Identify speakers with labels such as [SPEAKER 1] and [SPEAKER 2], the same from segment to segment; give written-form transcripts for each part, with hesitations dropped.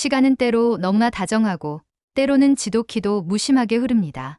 [SPEAKER 1] 시간은 때로 너무나 다정하고 때로는 지독히도 무심하게 흐릅니다.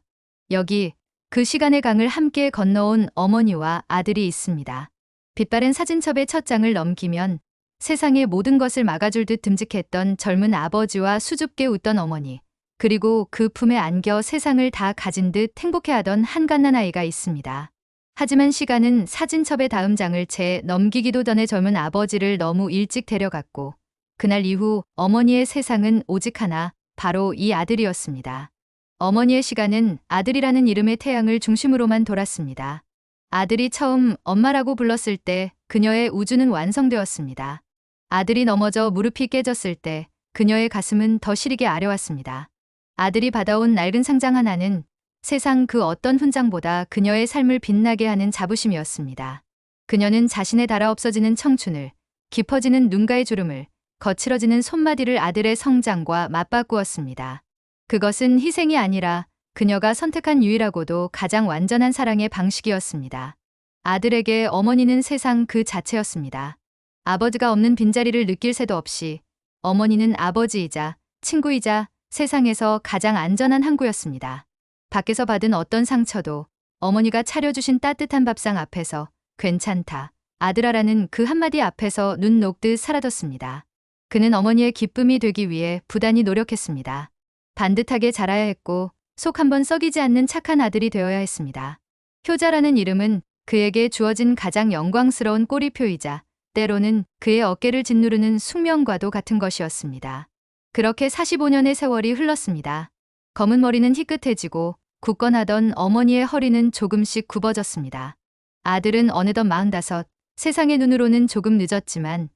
[SPEAKER 1] 여기 그 시간의 강을 함께 건너온 어머니와 아들이 있습니다. 빛바랜 사진첩의 첫 장을 넘기면 세상의 모든 것을 막아줄 듯 듬직했던 젊은 아버지와 수줍게 웃던 어머니, 그리고 그 품에 안겨 세상을 다 가진 듯 행복해하던 한갓난 아이가 있습니다. 하지만 시간은 사진첩의 다음 장을 채 넘기기도 전에 젊은 아버지를 너무 일찍 데려갔고, 그날 이후 어머니의 세상은 오직 하나, 바로 이 아들이었습니다. 어머니의 시간은 아들이라는 이름의 태양을 중심으로만 돌았습니다. 아들이 처음 엄마라고 불렀을 때 그녀의 우주는 완성되었습니다. 아들이 넘어져 무릎이 깨졌을 때 그녀의 가슴은 더 시리게 아려왔습니다. 아들이 받아온 낡은 상장 하나는 세상 그 어떤 훈장보다 그녀의 삶을 빛나게 하는 자부심이었습니다. 그녀는 자신의 닳아 없어지는 청춘을, 깊어지는 눈가의 주름을, 거칠어지는 손마디를 아들의 성장과 맞바꾸었습니다. 그것은 희생이 아니라 그녀가 선택한 유일하고도 가장 완전한 사랑의 방식이었습니다. 아들에게 어머니는 세상 그 자체였습니다. 아버지가 없는 빈자리를 느낄 새도 없이 어머니는 아버지이자 친구이자 세상에서 가장 안전한 항구였습니다. 밖에서 받은 어떤 상처도 어머니가 차려주신 따뜻한 밥상 앞에서 괜찮다, 아들아라는 그 한마디 앞에서 눈 녹듯 사라졌습니다. 그는 어머니의 기쁨이 되기 위해 부단히 노력했습니다. 반듯하게 자라야 했고 속 한번 썩이지 않는 착한 아들이 되어야 했습니다. 효자라는 이름은 그에게 주어진 가장 영광스러운 꼬리표이자 때로는 그의 어깨를 짓누르는 숙명과도 같은 것이었습니다. 그렇게 45년의 세월이 흘렀습니다. 검은 머리는 희끗해지고 굳건하던 어머니의 허리는 조금씩 굽어졌습니다. 아들은 어느덧 45, 세상의 눈으로는 조금 늦었지만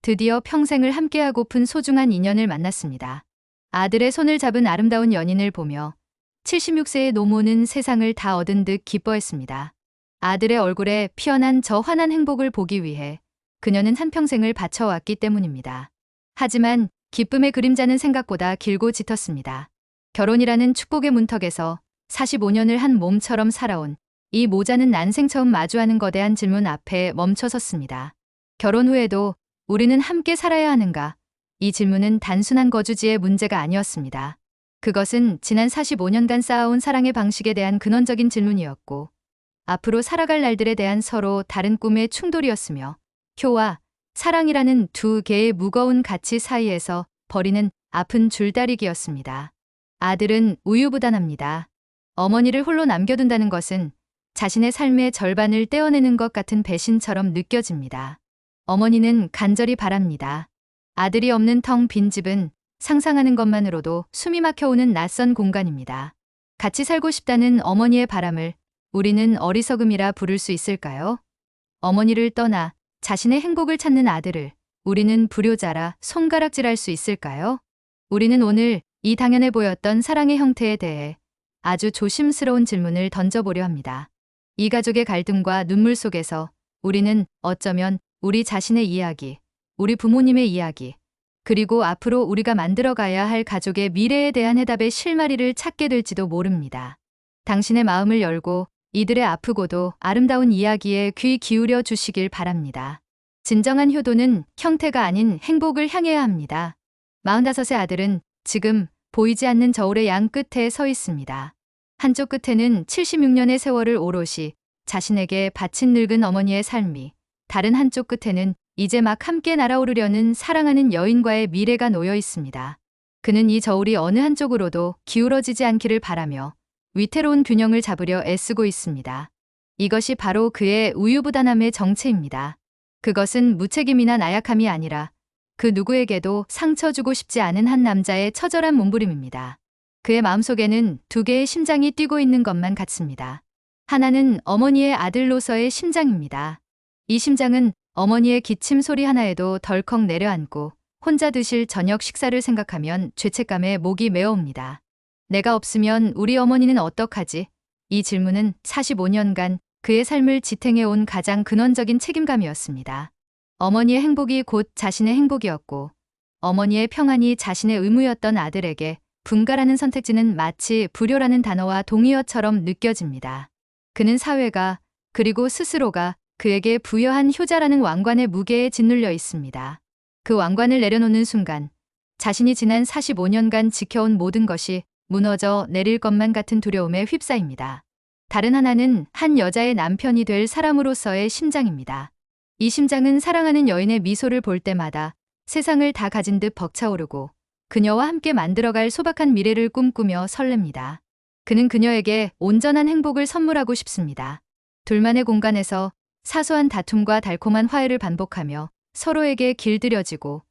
[SPEAKER 1] 드디어 평생을 함께하고픈 소중한 인연을 만났습니다. 아들의 손을 잡은 아름다운 연인을 보며 76세의 노모는 세상을 다 얻은 듯 기뻐했습니다. 아들의 얼굴에 피어난 저 환한 행복을 보기 위해 그녀는 한평생을 바쳐왔기 때문입니다. 하지만 기쁨의 그림자는 생각보다 길고 짙었습니다. 결혼이라는 축복의 문턱에서 45년을 한 몸처럼 살아온 이 모자는 난생 처음 마주하는 거대한 질문 앞에 멈춰섰습니다. 결혼 후에도 우리는 함께 살아야 하는가? 이 질문은 단순한 거주지의 문제가 아니었습니다. 그것은 지난 45년간 쌓아온 사랑의 방식에 대한 근원적인 질문이었고, 앞으로 살아갈 날들에 대한 서로 다른 꿈의 충돌이었으며, 효와 사랑이라는 두 개의 무거운 가치 사이에서 벌이는 아픈 줄다리기였습니다. 아들은 우유부단합니다. 어머니를 홀로 남겨둔다는 것은 자신의 삶의 절반을 떼어내는 것 같은 배신처럼 느껴집니다. 어머니는 간절히 바랍니다. 아들이 없는 텅 빈 집은 상상하는 것만으로도 숨이 막혀오는 낯선 공간입니다. 같이 살고 싶다는 어머니의 바람을 우리는 어리석음이라 부를 수 있을까요? 어머니를 떠나 자신의 행복을 찾는 아들을 우리는 불효자라 손가락질할 수 있을까요? 우리는 오늘 이 당연해 보였던 사랑의 형태에 대해 아주 조심스러운 질문을 던져보려 합니다. 이 가족의 갈등과 눈물 속에서 우리는 어쩌면 우리 자신의 이야기, 우리 부모님의 이야기, 그리고 앞으로 우리가 만들어가야 할 가족의 미래에 대한 해답의 실마리를 찾게 될지도 모릅니다. 당신의 마음을 열고 이들의 아프고도 아름다운 이야기에 귀 기울여 주시길 바랍니다. 진정한 효도는 형태가 아닌 행복을 향해야 합니다. 45의 아들은 지금 보이지 않는 저울의 양 끝에 서 있습니다. 한쪽 끝에는 76년의 세월을 오롯이 자신에게 바친 늙은 어머니의 삶이, 다른 한쪽 끝에는 이제 막 함께 날아오르려는 사랑하는 여인과의 미래가 놓여 있습니다. 그는 이 저울이 어느 한쪽으로도 기울어지지 않기를 바라며 위태로운 균형을 잡으려 애쓰고 있습니다. 이것이 바로 그의 우유부단함의 정체입니다. 그것은 무책임이나 나약함이 아니라 그 누구에게도 상처 주고 싶지 않은 한 남자의 처절한 몸부림입니다. 그의 마음속에는 두 개의 심장이 뛰고 있는 것만 같습니다. 하나는 어머니의 아들로서의 심장입니다. 이 심장은 어머니의 기침 소리 하나에도 덜컥 내려앉고 혼자 드실 저녁 식사를 생각하면 죄책감에 목이 메어옵니다. 내가 없으면 우리 어머니는 어떡하지? 이 질문은 45년간 그의 삶을 지탱해온 가장 근원적인 책임감이었습니다. 어머니의 행복이 곧 자신의 행복이었고, 어머니의 평안이 자신의 의무였던 아들에게 분가라는 선택지는 마치 불효라는 단어와 동의어처럼 느껴집니다. 그는 사회가, 그리고 스스로가 그에게 부여한 효자라는 왕관의 무게에 짓눌려 있습니다. 그 왕관을 내려놓는 순간 자신이 지난 45년간 지켜온 모든 것이 무너져 내릴 것만 같은 두려움에 휩싸입니다. 다른 하나는 한 여자의 남편이 될 사람으로서의 심장입니다. 이 심장은 사랑하는 여인의 미소를 볼 때마다 세상을 다 가진 듯 벅차오르고 그녀와 함께 만들어갈 소박한 미래를 꿈꾸며 설렙니다. 그는 그녀에게 온전한 행복을 선물하고 싶습니다. 둘만의 공간에서 사소한 다툼과 달콤한 화해를 반복하며 서로에게 길들여지고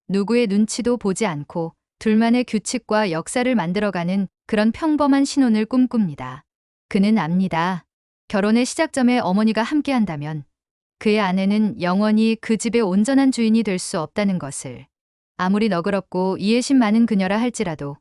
[SPEAKER 1] 누구의 눈치도 보지 않고 둘만의 규칙과 역사를 만들어가는 그런 평범한 신혼을 꿈꿉니다. 그는 압니다. 결혼의 시작점에 어머니가 함께한다면 그의 아내는 영원히 그 집의 온전한 주인이 될 수 없다는 것을. 아무리 너그럽고 이해심 많은 그녀라 할지라도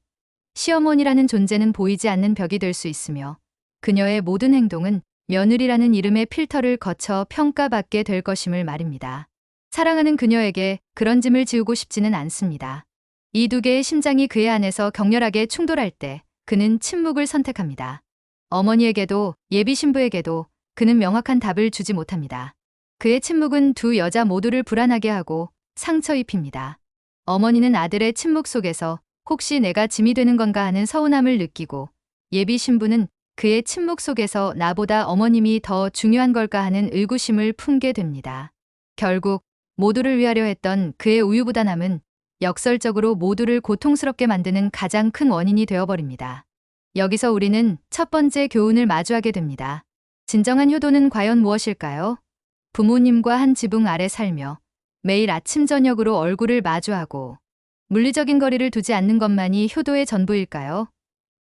[SPEAKER 1] 시어머니라는 존재는 보이지 않는 벽이 될 수 있으며 그녀의 모든 행동은 며느리라는 이름의 필터를 거쳐 평가받게 될 것임을 말입니다. 사랑하는 그녀에게 그런 짐을 지우고 싶지는 않습니다. 이 두 개의 심장이 그의 안에서 격렬하게 충돌할 때 그는 침묵을 선택합니다. 어머니에게도 예비 신부에게도 그는 명확한 답을 주지 못합니다. 그의 침묵은 두 여자 모두를 불안하게 하고 상처 입힙니다. 어머니는 아들의 침묵 속에서 혹시 내가 짐이 되는 건가 하는 서운함을 느끼고 예비 신부는 그의 침묵 속에서 나보다 어머님이 더 중요한 걸까 하는 의구심을 품게 됩니다. 결국 모두를 위하려 했던 그의 우유부단함은 역설적으로 모두를 고통스럽게 만드는 가장 큰 원인이 되어버립니다. 여기서 우리는 첫 번째 교훈을 마주하게 됩니다. 진정한 효도는 과연 무엇일까요? 부모님과 한 지붕 아래 살며 매일 아침 저녁으로 얼굴을 마주하고 물리적인 거리를 두지 않는 것만이 효도의 전부일까요?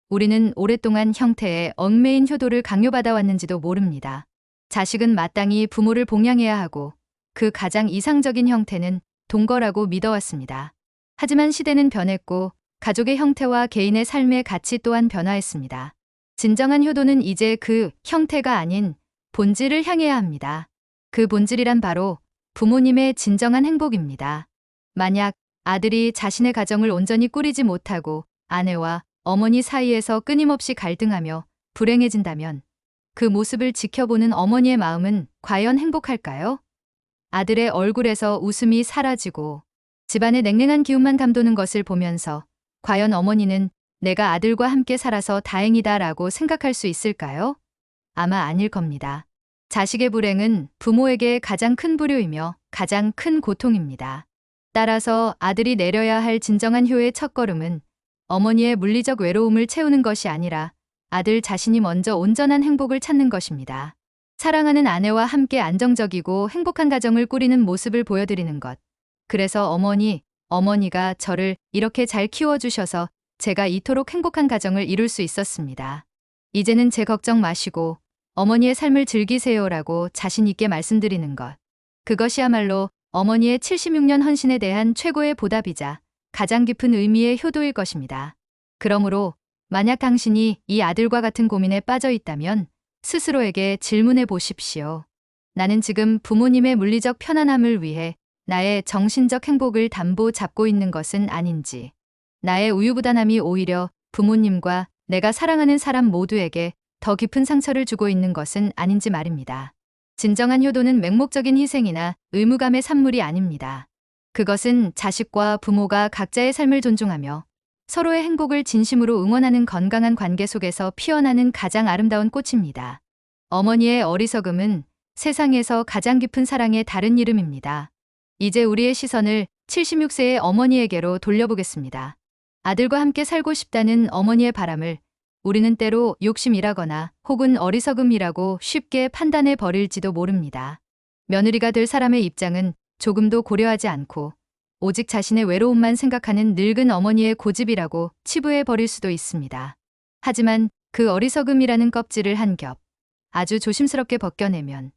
[SPEAKER 1] 우리는 오랫동안 형태에 얽매인 효도를 강요받아 왔는지도 모릅니다. 자식은 마땅히 부모를 봉양해야 하고 그 가장 이상적인 형태는 동거라고 믿어왔습니다. 하지만 시대는 변했고 가족의 형태와 개인의 삶의 가치 또한 변화했습니다. 진정한 효도는 이제 그 형태가 아닌 본질을 향해야 합니다. 그 본질이란 바로 부모님의 진정한 행복입니다. 만약 아들이 자신의 가정을 온전히 꾸리지 못하고 아내와 어머니 사이에서 끊임없이 갈등하며 불행해진다면 그 모습을 지켜보는 어머니의 마음은 과연 행복할까요? 아들의 얼굴에서 웃음이 사라지고 집안의 냉랭한 기운만 감도는 것을 보면서 과연 어머니는 내가 아들과 함께 살아서 다행이다라고 생각할 수 있을까요? 아마 아닐 겁니다. 자식의 불행은 부모에게 가장 큰 불효이며 가장 큰 고통입니다. 따라서 아들이 내려야 할 진정한 효의 첫걸음은 어머니의 물리적 외로움을 채우는 것이 아니라 아들 자신이 먼저 온전한 행복을 찾는 것입니다. 사랑하는 아내와 함께 안정적이고 행복한 가정을 꾸리는 모습을 보여드리는 것. 그래서 어머니가 저를 이렇게 잘 키워주셔서 제가 이토록 행복한 가정을 이룰 수 있었습니다. 이제는 제 걱정 마시고 어머니의 삶을 즐기세요라고 자신 있게 말씀드리는 것. 그것이야말로 어머니의 76년 헌신에 대한 최고의 보답이자 가장 깊은 의미의 효도일 것입니다. 그러므로 만약 당신이 이 아들과 같은 고민에 빠져 있다면 스스로에게 질문해 보십시오. 나는 지금 부모님의 물리적 편안함을 위해 나의 정신적 행복을 담보 잡고 있는 것은 아닌지, 나의 우유부단함이 오히려 부모님과 내가 사랑하는 사람 모두에게 더 깊은 상처를 주고 있는 것은 아닌지 말입니다. 진정한 효도는 맹목적인 희생이나 의무감의 산물이 아닙니다. 그것은 자식과 부모가 각자의 삶을 존중하며 서로의 행복을 진심으로 응원하는 건강한 관계 속에서 피어나는 가장 아름다운 꽃입니다. 어머니의 어리석음은 세상에서 가장 깊은 사랑의 다른 이름입니다. 이제 우리의 시선을 76세의 어머니에게로 돌려보겠습니다. 아들과 함께 살고 싶다는 어머니의 바람을 우리는 때로 욕심이라거나 혹은 어리석음이라고 쉽게 판단해 버릴지도 모릅니다. 며느리가 될 사람의 입장은 조금도 고려하지 않고 오직 자신의 외로움만 생각하는 늙은 어머니의 고집이라고 치부해 버릴 수도 있습니다. 하지만 그 어리석음이라는 껍질을 한 겹 아주 조심스럽게 벗겨내면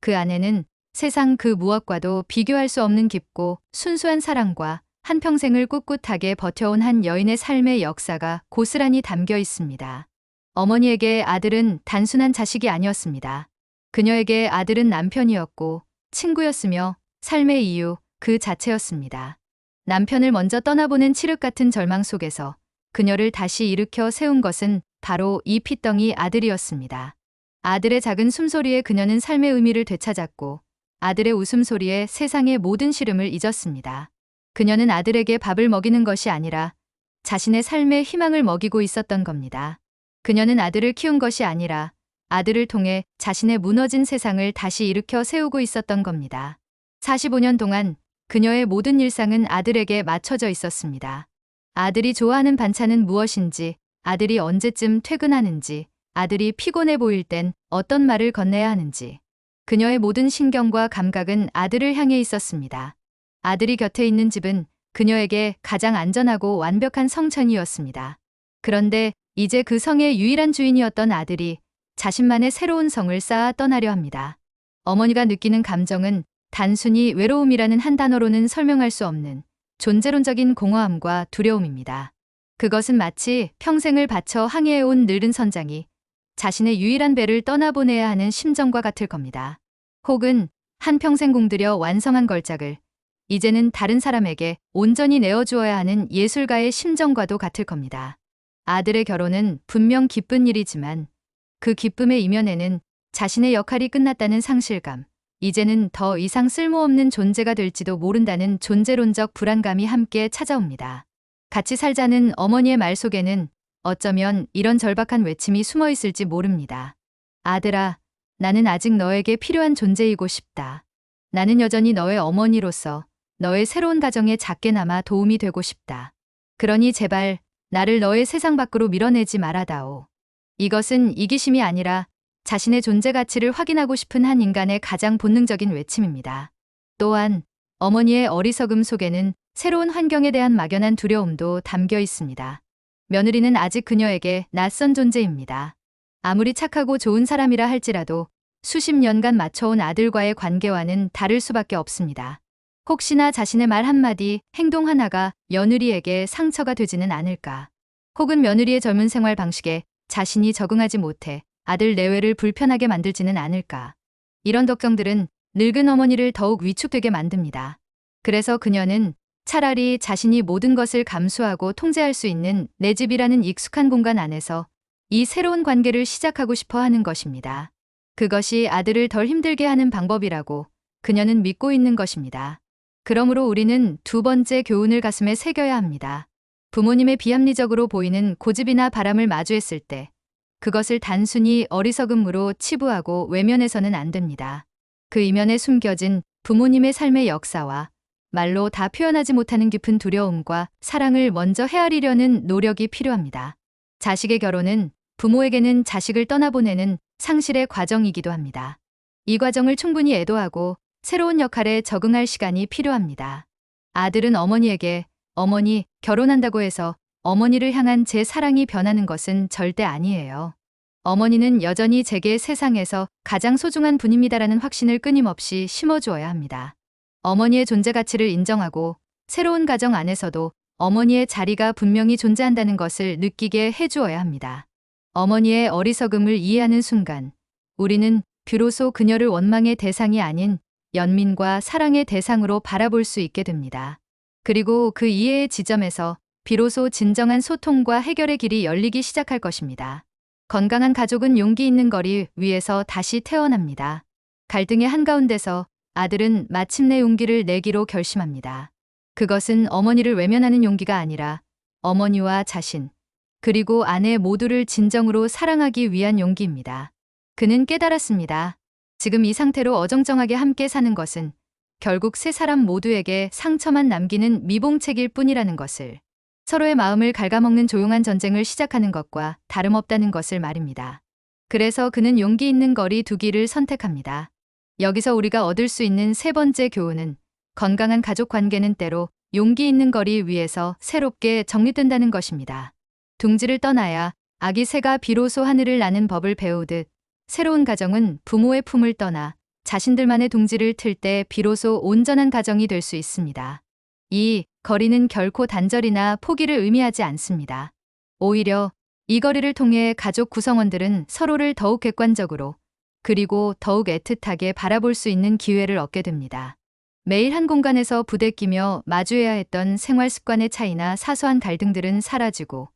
[SPEAKER 1] 그 안에는 세상 그 무엇과도 비교할 수 없는 깊고 순수한 사랑과 한평생을 꿋꿋하게 버텨온 한 여인의 삶의 역사가 고스란히 담겨 있습니다. 어머니에게 아들은 단순한 자식이 아니었습니다. 그녀에게 아들은 남편이었고 친구였으며 삶의 이유 그 자체였습니다. 남편을 먼저 떠나보낸 칠흑 같은 절망 속에서 그녀를 다시 일으켜 세운 것은 바로 이 핏덩이 아들이었습니다. 아들의 작은 숨소리에 그녀는 삶의 의미를 되찾았고 아들의 웃음소리에 세상의 모든 시름을 잊었습니다. 그녀는 아들에게 밥을 먹이는 것이 아니라 자신의 삶의 희망을 먹이고 있었던 겁니다. 그녀는 아들을 키운 것이 아니라 아들을 통해 자신의 무너진 세상을 다시 일으켜 세우고 있었던 겁니다. 45년 동안 그녀의 모든 일상은 아들에게 맞춰져 있었습니다. 아들이 좋아하는 반찬은 무엇인지, 아들이 언제쯤 퇴근하는지, 아들이 피곤해 보일 땐 어떤 말을 건네야 하는지. 그녀의 모든 신경과 감각은 아들을 향해 있었습니다. 아들이 곁에 있는 집은 그녀에게 가장 안전하고 완벽한 성천이었습니다. 그런데 이제 그 성의 유일한 주인이었던 아들이 자신만의 새로운 성을 쌓아 떠나려 합니다. 어머니가 느끼는 감정은 단순히 외로움이라는 한 단어로는 설명할 수 없는 존재론적인 공허함과 두려움입니다. 그것은 마치 평생을 바쳐 항해해온 늙은 선장이 자신의 유일한 배를 떠나보내야 하는 심정과 같을 겁니다. 혹은 한평생 공들여 완성한 걸작을 이제는 다른 사람에게 온전히 내어주어야 하는 예술가의 심정과도 같을 겁니다. 아들의 결혼은 분명 기쁜 일이지만 그 기쁨의 이면에는 자신의 역할이 끝났다는 상실감, 이제는 더 이상 쓸모없는 존재가 될지도 모른다는 존재론적 불안감이 함께 찾아옵니다. 같이 살자는 어머니의 말 속에는 어쩌면 이런 절박한 외침이 숨어 있을지 모릅니다. 아들아, 나는 아직 너에게 필요한 존재이고 싶다. 나는 여전히 너의 어머니로서 너의 새로운 가정에 작게나마 도움이 되고 싶다. 그러니 제발 나를 너의 세상 밖으로 밀어내지 말아다오. 이것은 이기심이 아니라 자신의 존재 가치를 확인하고 싶은 한 인간의 가장 본능적인 외침입니다. 또한 어머니의 어리석음 속에는 새로운 환경에 대한 막연한 두려움도 담겨 있습니다. 며느리는 아직 그녀에게 낯선 존재입니다. 아무리 착하고 좋은 사람이라 할지라도 수십 년간 맞춰온 아들과의 관계와는 다를 수밖에 없습니다. 혹시나 자신의 말 한마디, 행동 하나가 며느리에게 상처가 되지는 않을까. 혹은 며느리의 젊은 생활 방식에 자신이 적응하지 못해 아들 내외를 불편하게 만들지는 않을까. 이런 걱정들은 늙은 어머니를 더욱 위축되게 만듭니다. 그래서 그녀는 차라리 자신이 모든 것을 감수하고 통제할 수 있는 내 집이라는 익숙한 공간 안에서 이 새로운 관계를 시작하고 싶어 하는 것입니다. 그것이 아들을 덜 힘들게 하는 방법이라고 그녀는 믿고 있는 것입니다. 그러므로 우리는 두 번째 교훈을 가슴에 새겨야 합니다. 부모님의 비합리적으로 보이는 고집이나 바람을 마주했을 때 그것을 단순히 어리석음으로 치부하고 외면해서는 안 됩니다. 그 이면에 숨겨진 부모님의 삶의 역사와 말로 다 표현하지 못하는 깊은 두려움과 사랑을 먼저 헤아리려는 노력이 필요합니다. 자식의 결혼은 부모에게는 자식을 떠나보내는 상실의 과정이기도 합니다. 이 과정을 충분히 애도하고 새로운 역할에 적응할 시간이 필요합니다. 아들은 어머니에게 어머니, 결혼한다고 해서 어머니를 향한 제 사랑이 변하는 것은 절대 아니에요. 어머니는 여전히 제게 세상에서 가장 소중한 분입니다라는 확신을 끊임없이 심어주어야 합니다. 어머니의 존재 가치를 인정하고 새로운 가정 안에서도 어머니의 자리가 분명히 존재한다는 것을 느끼게 해주어야 합니다. 어머니의 어리석음을 이해하는 순간 우리는 비로소 그녀를 원망의 대상이 아닌 연민과 사랑의 대상으로 바라볼 수 있게 됩니다. 그리고 그 이해의 지점에서 비로소 진정한 소통과 해결의 길이 열리기 시작할 것입니다. 건강한 가족은 용기 있는 거리 위에서 다시 태어납니다. 갈등의 한가운데서 아들은 마침내 용기를 내기로 결심합니다. 그것은 어머니를 외면하는 용기가 아니라 어머니와 자신, 그리고 아내 모두를 진정으로 사랑하기 위한 용기입니다. 그는 깨달았습니다. 지금 이 상태로 어정쩡하게 함께 사는 것은 결국 세 사람 모두에게 상처만 남기는 미봉책일 뿐이라는 것을, 서로의 마음을 갉아먹는 조용한 전쟁을 시작하는 것과 다름없다는 것을 말입니다. 그래서 그는 용기 있는 거리 두기를 선택합니다. 여기서 우리가 얻을 수 있는 세 번째 교훈은 건강한 가족 관계는 때로 용기 있는 거리 위에서 새롭게 정립된다는 것입니다. 둥지를 떠나야 아기 새가 비로소 하늘을 나는 법을 배우듯 새로운 가정은 부모의 품을 떠나 자신들만의 둥지를 틀 때 비로소 온전한 가정이 될 수 있습니다. 이 거리는 결코 단절이나 포기를 의미하지 않습니다. 오히려 이 거리를 통해 가족 구성원들은 서로를 더욱 객관적으로 그리고 더욱 애틋하게 바라볼 수 있는 기회를 얻게 됩니다. 매일 한 공간에서 부대끼며 마주해야 했던 생활 습관의 차이나 사소한 갈등들은 사라지고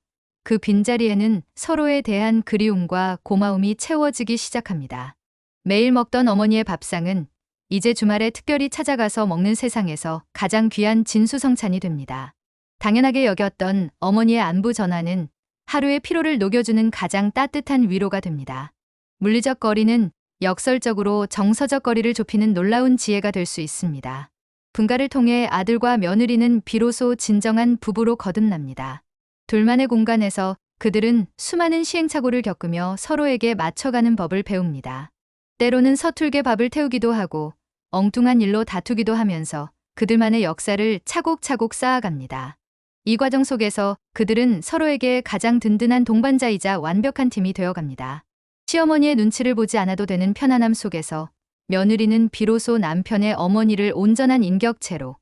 [SPEAKER 1] 그 빈자리에는 서로에 대한 그리움과 고마움이 채워지기 시작합니다. 매일 먹던 어머니의 밥상은 이제 주말에 특별히 찾아가서 먹는 세상에서 가장 귀한 진수성찬이 됩니다. 당연하게 여겼던 어머니의 안부 전화는 하루의 피로를 녹여주는 가장 따뜻한 위로가 됩니다. 물리적 거리는 역설적으로 정서적 거리를 좁히는 놀라운 지혜가 될 수 있습니다. 분가를 통해 아들과 며느리는 비로소 진정한 부부로 거듭납니다. 둘만의 공간에서 그들은 수많은 시행착오를 겪으며 서로에게 맞춰가는 법을 배웁니다. 때로는 서툴게 밥을 태우기도 하고 엉뚱한 일로 다투기도 하면서 그들만의 역사를 차곡차곡 쌓아갑니다. 이 과정 속에서 그들은 서로에게 가장 든든한 동반자이자 완벽한 팀이 되어갑니다. 시어머니의 눈치를 보지 않아도 되는 편안함 속에서 며느리는 비로소 남편의 어머니를 온전한 인격체로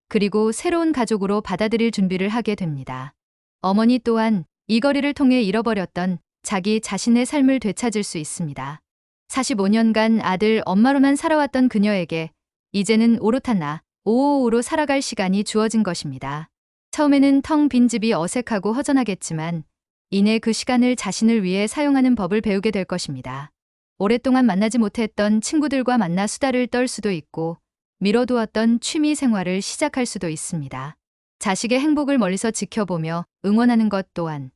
[SPEAKER 1] 그리고 새로운 가족으로 받아들일 준비를 하게 됩니다. 어머니 또한 이 거리를 통해 잃어버렸던 자기 자신의 삶을 되찾을 수 있습니다. 45년간 아들 엄마로만 살아왔던 그녀에게 이제는 오롯하나 오오오로 살아갈 시간이 주어진 것입니다. 처음에는 텅 빈 집이 어색하고 허전하겠지만 이내 그 시간을 자신을 위해 사용하는 법을 배우게 될 것입니다. 오랫동안 만나지 못했던 친구들과 만나 수다를 떨 수도 있고 미뤄두었던 취미 생활을 시작할 수도 있습니다. 자식의 행복을 멀리서 지켜보며 응원하는 것 또한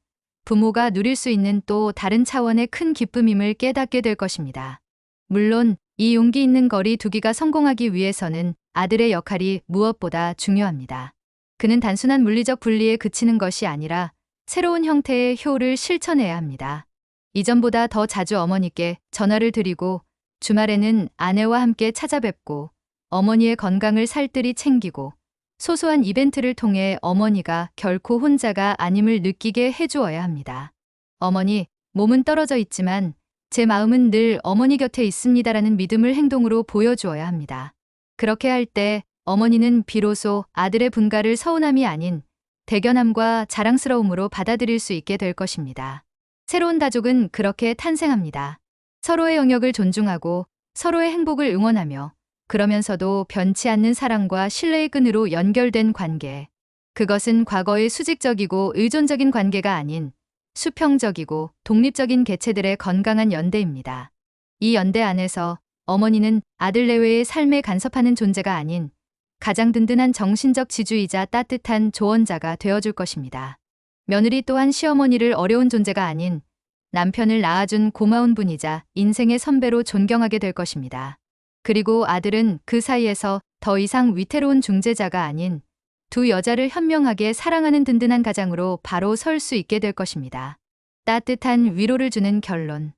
[SPEAKER 1] 부모가 누릴 수 있는 또 다른 차원의 큰 기쁨임을 깨닫게 될 것입니다. 물론 이 용기 있는 거리 두기가 성공하기 위해서는 아들의 역할이 무엇보다 중요합니다. 그는 단순한 물리적 분리에 그치는 것이 아니라 새로운 형태의 효를 실천해야 합니다. 이전보다 더 자주 어머니께 전화를 드리고 주말에는 아내와 함께 찾아뵙고 어머니의 건강을 살뜰히 챙기고 소소한 이벤트를 통해 어머니가 결코 혼자가 아님을 느끼게 해주어야 합니다. 어머니, 몸은 떨어져 있지만 제 마음은 늘 어머니 곁에 있습니다라는 믿음을 행동으로 보여주어야 합니다. 그렇게 할 때 어머니는 비로소 아들의 분가를 서운함이 아닌 대견함과 자랑스러움으로 받아들일 수 있게 될 것입니다. 새로운 가족은 그렇게 탄생합니다. 서로의 영역을 존중하고 서로의 행복을 응원하며 그러면서도 변치 않는 사랑과 신뢰의 끈으로 연결된 관계. 그것은 과거의 수직적이고 의존적인 관계가 아닌 수평적이고 독립적인 개체들의 건강한 연대입니다. 이 연대 안에서 어머니는 아들 내외의 삶에 간섭하는 존재가 아닌 가장 든든한 정신적 지주이자 따뜻한 조언자가 되어줄 것입니다. 며느리 또한 시어머니를 어려운 존재가 아닌 남편을 낳아준 고마운 분이자 인생의 선배로 존경하게 될 것입니다. 그리고 아들은 그 사이에서 더 이상 위태로운 중재자가 아닌 두 여자를 현명하게 사랑하는 든든한 가장으로 바로 설 수 있게 될 것입니다. 따뜻한 위로를 주는 결론.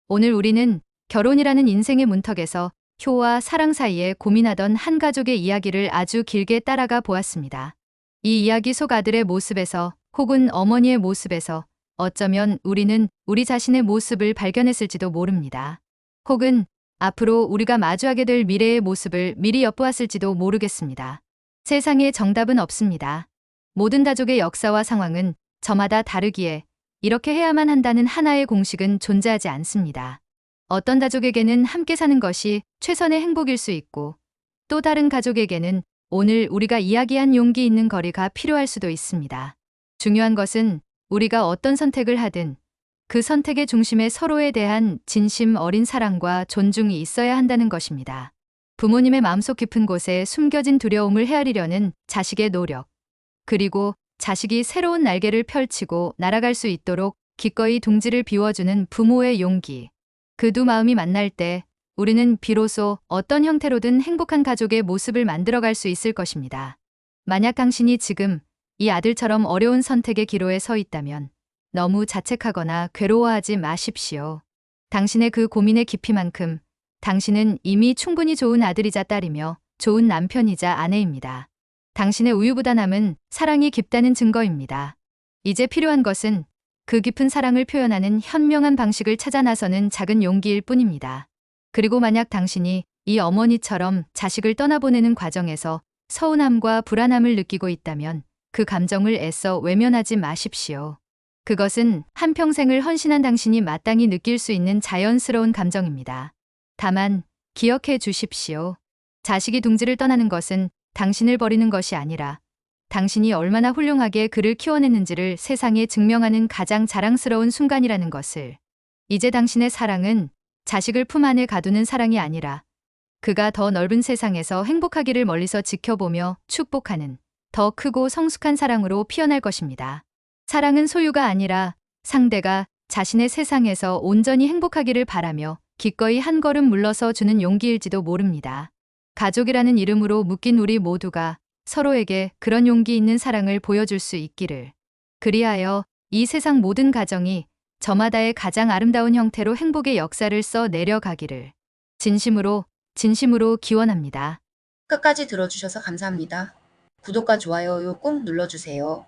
[SPEAKER 1] 오늘 우리는 결혼이라는 인생의 문턱에서 효와 사랑 사이에 고민하던 한 가족의 이야기를 아주 길게 따라가 보았습니다. 이 이야기 속 아들의 모습에서 혹은 어머니의 모습에서 어쩌면 우리는 우리 자신의 모습을 발견했을지도 모릅니다. 혹은 앞으로 우리가 마주하게 될 미래의 모습을 미리 엿보았을지도 모르겠습니다. 세상에 정답은 없습니다. 모든 가족의 역사와 상황은 저마다 다르기에 이렇게 해야만 한다는 하나의 공식은 존재하지 않습니다. 어떤 가족에게는 함께 사는 것이 최선의 행복일 수 있고 또 다른 가족에게는 오늘 우리가 이야기한 용기 있는 거리가 필요할 수도 있습니다. 중요한 것은 우리가 어떤 선택을 하든 그 선택의 중심에 서로에 대한 진심 어린 사랑과 존중이 있어야 한다는 것입니다. 부모님의 마음속 깊은 곳에 숨겨진 두려움을 헤아리려는 자식의 노력, 그리고 자식이 새로운 날개를 펼치고 날아갈 수 있도록 기꺼이 둥지를 비워주는 부모의 용기. 그 두 마음이 만날 때 우리는 비로소 어떤 형태로든 행복한 가족의 모습을 만들어갈 수 있을 것입니다. 만약 당신이 지금 이 아들처럼 어려운 선택의 기로에 서 있다면 너무 자책하거나 괴로워하지 마십시오. 당신의 그 고민의 깊이만큼 당신은 이미 충분히 좋은 아들이자 딸이며 좋은 남편이자 아내입니다. 당신의 우유부단함은 사랑이 깊다는 증거입니다. 이제 필요한 것은 그 깊은 사랑을 표현하는 현명한 방식을 찾아 나서는 작은 용기일 뿐입니다. 그리고 만약 당신이 이 어머니처럼 자식을 떠나보내는 과정에서 서운함과 불안함을 느끼고 있다면 그 감정을 애써 외면하지 마십시오. 그것은 한평생을 헌신한 당신이 마땅히 느낄 수 있는 자연스러운 감정입니다. 다만 기억해 주십시오. 자식이 둥지를 떠나는 것은 당신을 버리는 것이 아니라 당신이 얼마나 훌륭하게 그를 키워냈는지를 세상에 증명하는 가장 자랑스러운 순간이라는 것을. 이제 당신의 사랑은 자식을 품 안에 가두는 사랑이 아니라 그가 더 넓은 세상에서 행복하기를 멀리서 지켜보며 축복하는 더 크고 성숙한 사랑으로 피어날 것입니다. 사랑은 소유가 아니라 상대가 자신의 세상에서 온전히 행복하기를 바라며 기꺼이 한 걸음 물러서 주는 용기일지도 모릅니다. 가족이라는 이름으로 묶인 우리 모두가 서로에게 그런 용기 있는 사랑을 보여줄 수 있기를. 그리하여 이 세상 모든 가정이 저마다의 가장 아름다운 형태로 행복의 역사를 써 내려가기를 진심으로 기원합니다.
[SPEAKER 2] 끝까지 들어주셔서 감사합니다. 구독과 좋아요 꼭 눌러주세요.